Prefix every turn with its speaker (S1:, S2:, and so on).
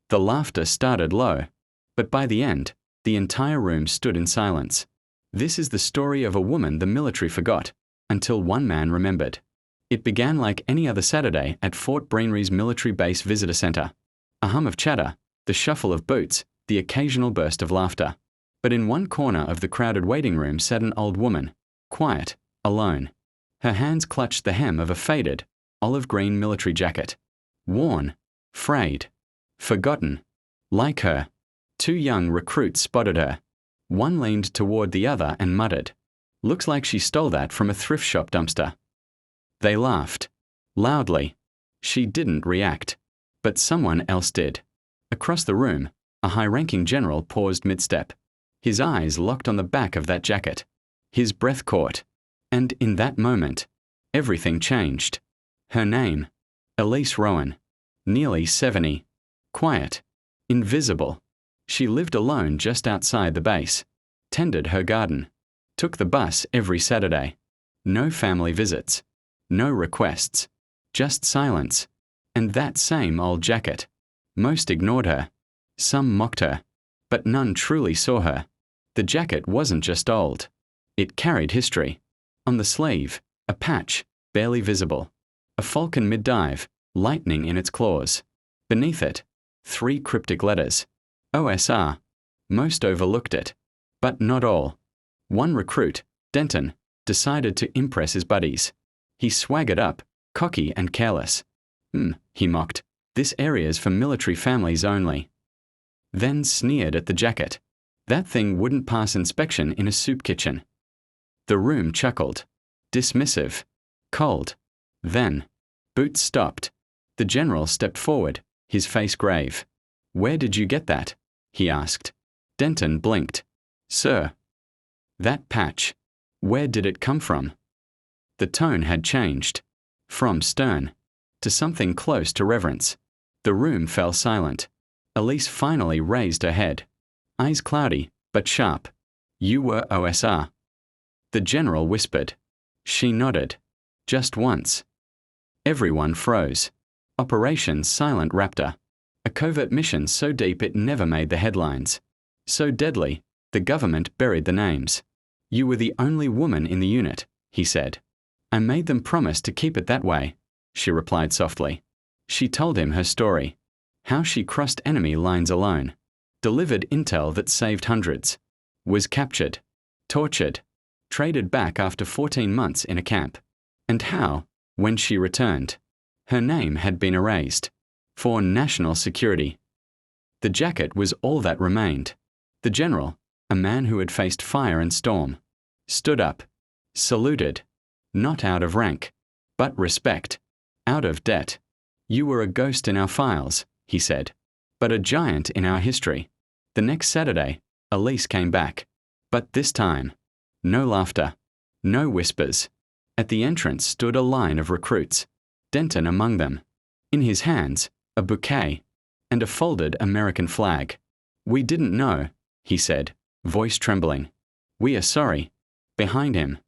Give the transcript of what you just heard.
S1: The laughter started low, but by the end, the entire room stood in silence. This is the story of a woman the military forgot, until one man remembered. It began like any other Saturday at Fort Breenry's military base visitor center. A hum of chatter, the shuffle of boots, the occasional burst of laughter. But in one corner of the crowded waiting room sat an old woman, quiet, alone. Her hands clutched the hem of a faded, olive-green military jacket. Worn, frayed, forgotten. Like her, two young recruits spotted her. One leaned toward the other and muttered, "Looks like she stole that from a thrift shop dumpster." They laughed. Loudly. She didn't react. But someone else did. Across the room, a high-ranking general paused mid-step. His eyes locked on the back of that jacket. His breath caught. And in that moment, everything changed. Her name, Elise Rowan. Nearly 70. Quiet. Invisible. She lived alone just outside the base. Tended her garden. Took the bus every Saturday. No family visits. No requests. Just silence. And that same old jacket. Most ignored her. Some mocked her. But none truly saw her. The jacket wasn't just old. It carried history. On the sleeve, a patch, barely visible. A falcon mid-dive, lightning in its claws. Beneath it, 3 cryptic letters. OSR. Most overlooked it. But not all. One recruit, Denton, decided to impress his buddies. He swaggered up, cocky and careless. He mocked. This area's for military families only. Then sneered at the jacket. That thing wouldn't pass inspection in a soup kitchen. The room chuckled. Dismissive. Cold. Then, boots stopped. The general stepped forward, his face grave. "Where did you get that?" he asked. Denton blinked. "Sir." "That patch. Where did it come from?" The tone had changed. From stern to something close to reverence. The room fell silent. Elise finally raised her head. Eyes cloudy, but sharp. "You were OSR." The general whispered. She nodded. Just once. Everyone froze. Operation Silent Raptor. A covert mission so deep it never made the headlines. So deadly, the government buried the names. "You were the only woman in the unit," he said. "I made them promise to keep it that way," she replied softly. She told him her story. How she crossed enemy lines alone. Delivered intel that saved hundreds. Was captured. Tortured. Traded back after 14 months in a camp. And how, when she returned, her name had been erased. For national security. The jacket was all that remained. The general, a man who had faced fire and storm, stood up. Saluted. Not out of rank. But respect. Out of debt. "You were a ghost in our files," he said. "But a giant in our history." The next Saturday, Elise came back. But this time, no laughter. No whispers. At the entrance stood a line of recruits. Denton among them. In his hands, a bouquet. And a folded American flag. "We didn't know," he said, voice trembling. "We are sorry." Behind him,